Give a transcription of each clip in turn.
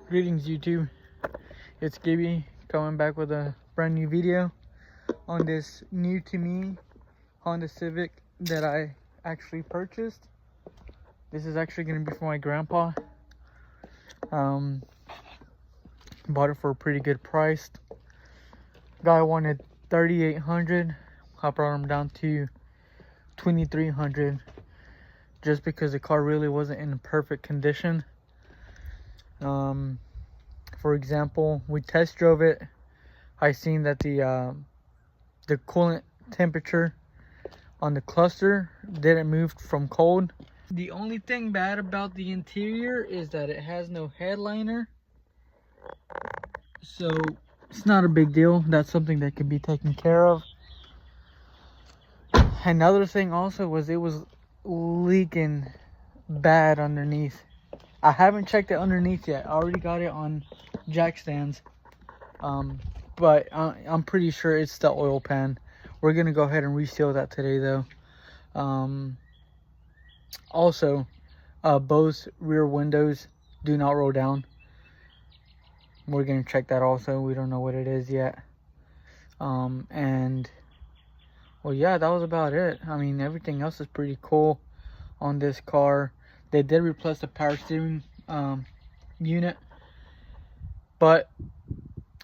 Greetings YouTube, it's Gibby coming back with a brand new video on this new to me Honda Civic that I actually purchased. This is actually going to be for my grandpa. Bought it for a pretty good price. Guy wanted $3,800. I brought him down to $2,300 just because the car really wasn't in perfect condition. For example, we test drove it. I seen that the coolant temperature on the cluster didn't move from cold. The only thing bad about the interior is that it has no headliner, so it's not a big deal. That's something that can be taken care of. Another thing also was it was leaking bad underneath. I haven't checked it underneath yet. I already got it on jack stands, but I'm pretty sure it's the oil pan. We're gonna go ahead and reseal that today though. Also, both rear windows do not roll down. We're gonna check that also. We don't know what it is yet. And well, yeah, that was about it. I mean, everything else is pretty cool on this car. They did replace the power steering unit, but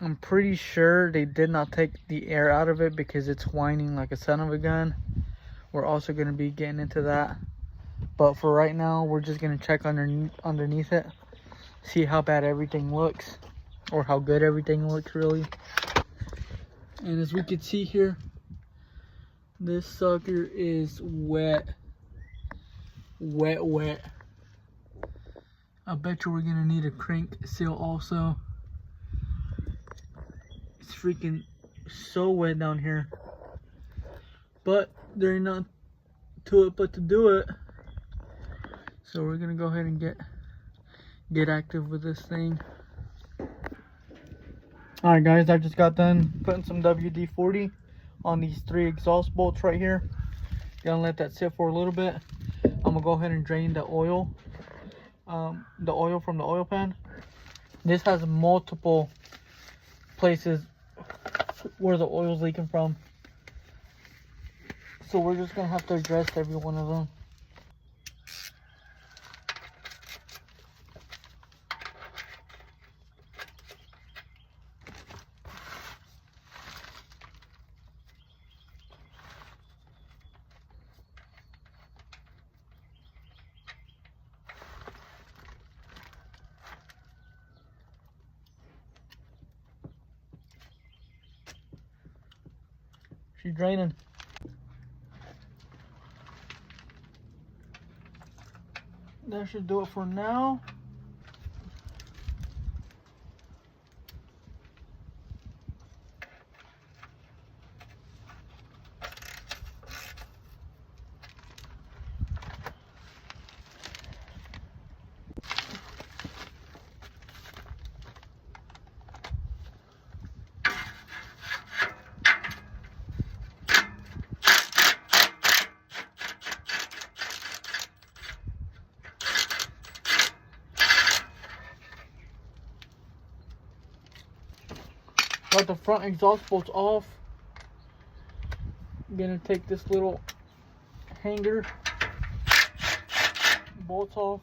I'm pretty sure they did not take the air out of it because it's whining like a son of a gun. We're also going to be getting into that, but for right now we're just going to check underneath it, see how bad everything looks, or how good everything looks really. And as we can see here, this sucker is wet. I bet you we're gonna need a crank seal also. It's freaking so wet down here, but there ain't nothing to it but to do it. So we're gonna go ahead and get active with this thing. Alright guys, I just got done putting some WD-40 on these 3 exhaust bolts right here. Gonna let that sit for a little bit. I'm gonna go ahead and drain the oil from the oil pan. This has multiple places where the oil's leaking from, so we're just gonna have to address every one of them. She's draining. That should do it for now. Got the front exhaust bolts off. I'm gonna take this little hanger bolts off.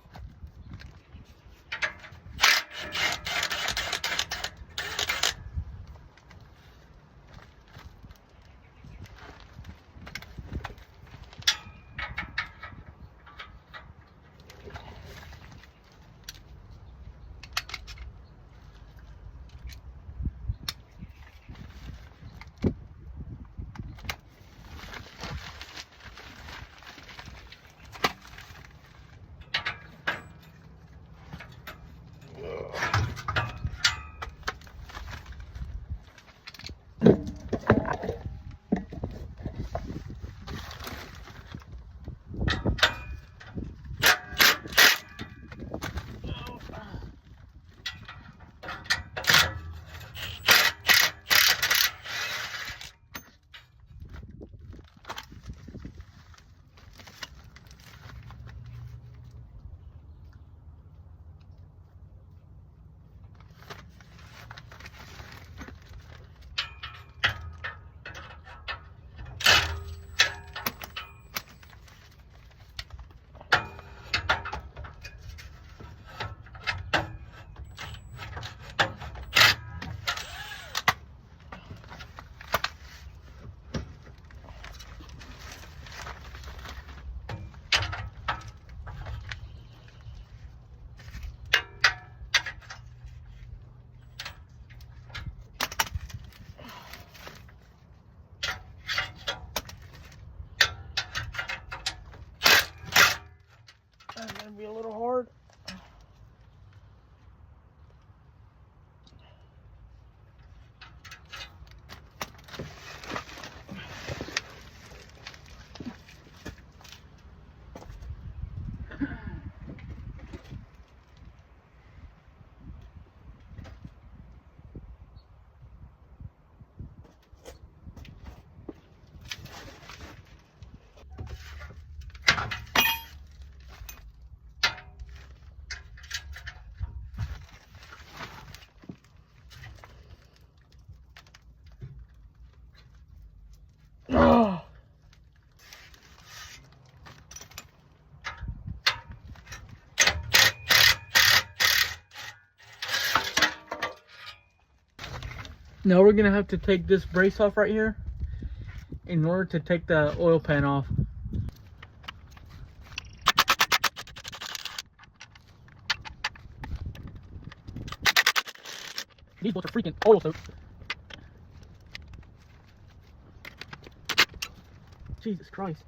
Now we're gonna have to take this brace off right here in order to take the oil pan off. These bolts are freaking oil soaked. Jesus Christ.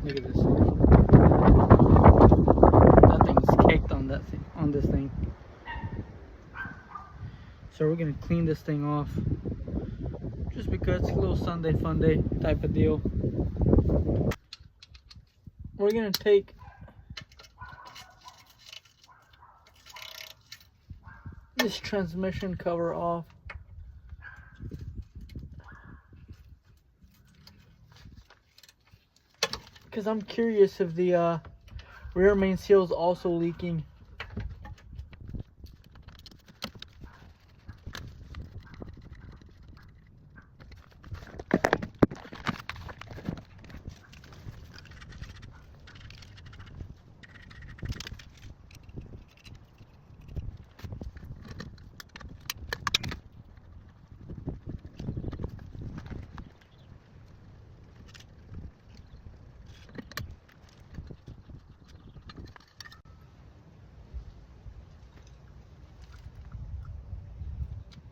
Look at this. That thing's caked on this thing. So we're gonna clean this thing off. Just because it's a little Sunday fun day type of deal. We're gonna take this transmission cover off. Because I'm curious if the rear main seal is also leaking.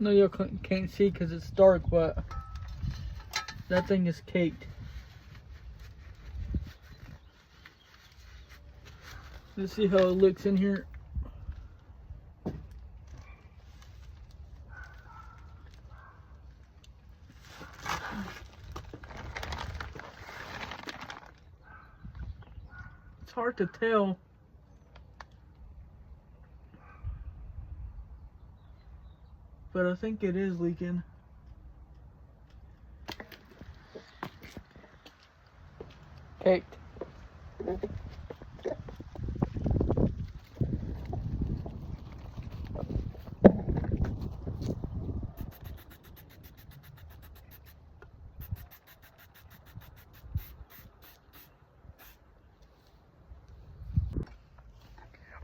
No, you can't see because it's dark, but that thing is caked. Let's see how it looks in here. It's hard to tell. But I think it is leaking. Caked.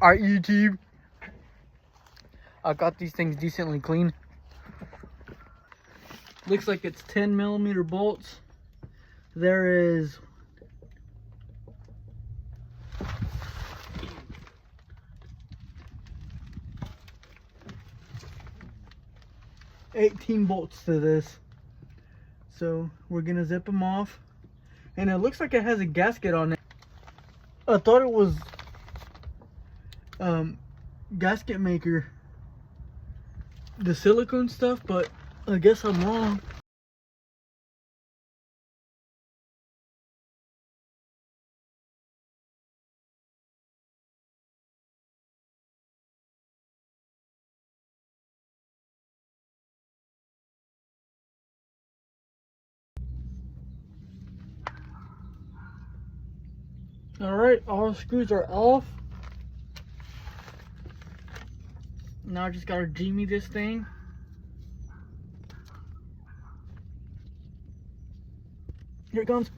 Alright, YouTube. I got these things decently clean. Looks like it's 10mm bolts. There is 18 bolts to this. So we're gonna zip them off. And it looks like it has a gasket on it. I thought it was gasket maker, the silicone stuff, but I guess I'm wrong. Alright, all the screws are off. Now I just gotta G-me this thing. Here it comes.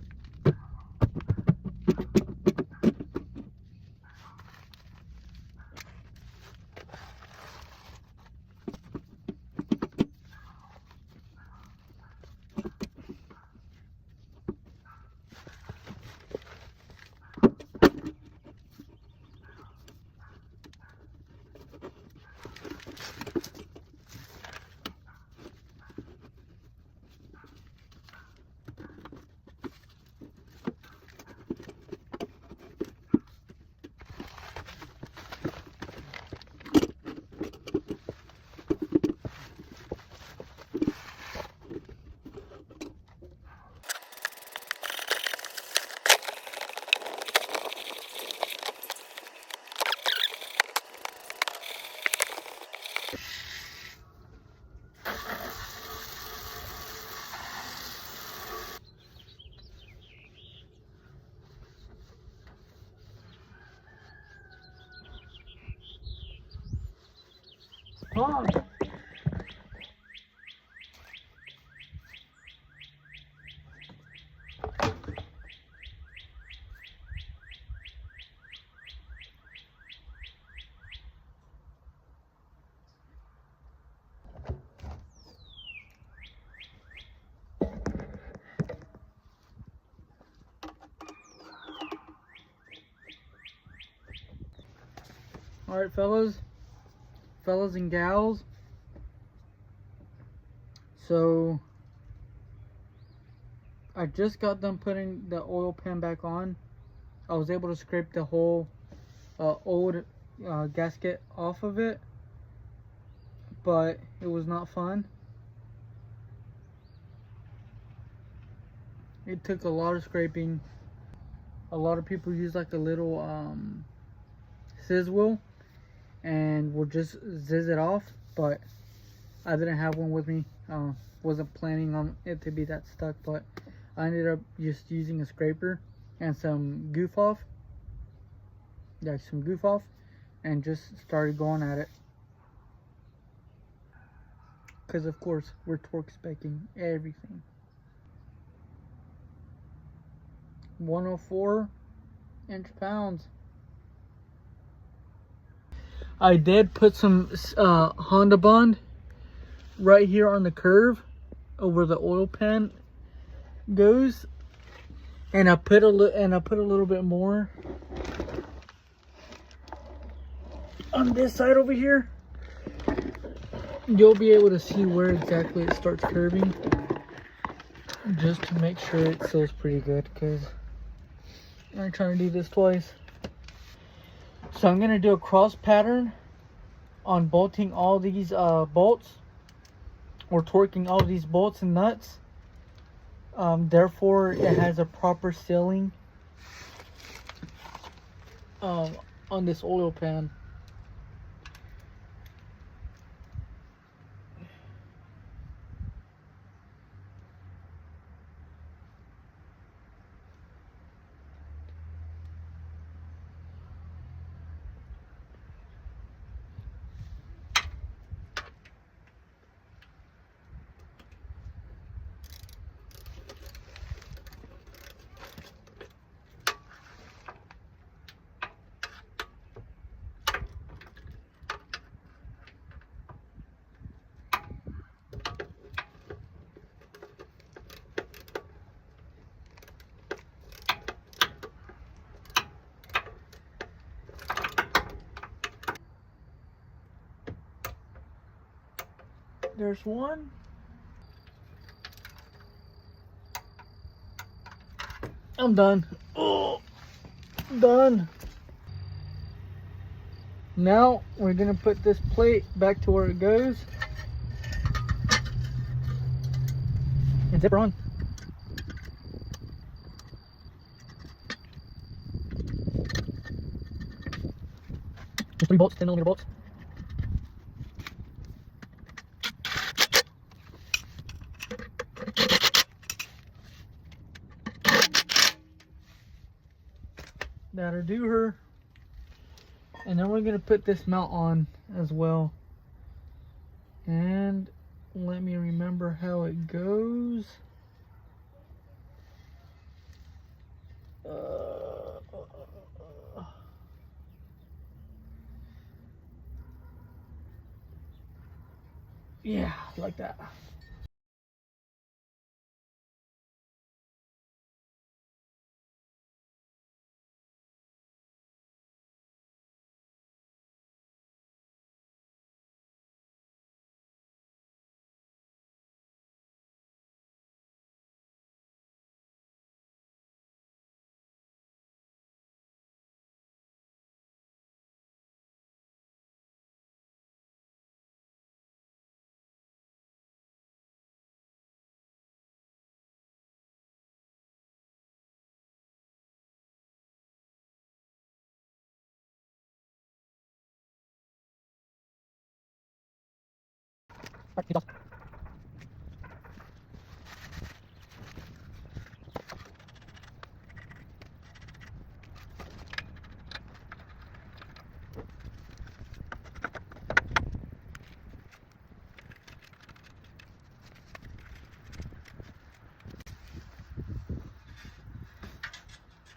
Oh. Alright, fellas and gals. So I just got done putting the oil pan back on. I was able to scrape the whole old gasket off of it, but it was not fun. It took a lot of scraping. A lot of people use like a little scissor wheel and will just zizz it off, but I didn't have one with me. Wasn't planning on it to be that stuck, but I ended up just using a scraper and some goof off. Yeah, some goof off, and just started going at it. Because of course we're torque specking everything. 104 inch-pounds. I did put some Honda Bond right here on the curve over the oil pan goes, and I put a little bit more on this side over here. You'll be able to see where exactly it starts curving, just to make sure it seals pretty good, because I'm trying to do this twice. So I'm gonna do a cross pattern on bolting all these bolts, or torquing all these bolts and nuts. Therefore it has a proper sealing on this oil pan. There's one. I'm done. Oh, done. Now we're gonna put this plate back to where it goes and zip her on. Just 3 bolts, 10mm bolts. That'll do her. And then we're gonna put this mount on as well. And let me remember how it goes. Yeah, like that.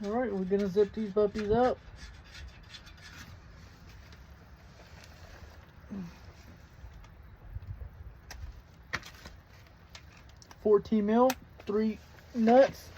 Alright, we're gonna zip these puppies up. $14 mil, 3 nuts.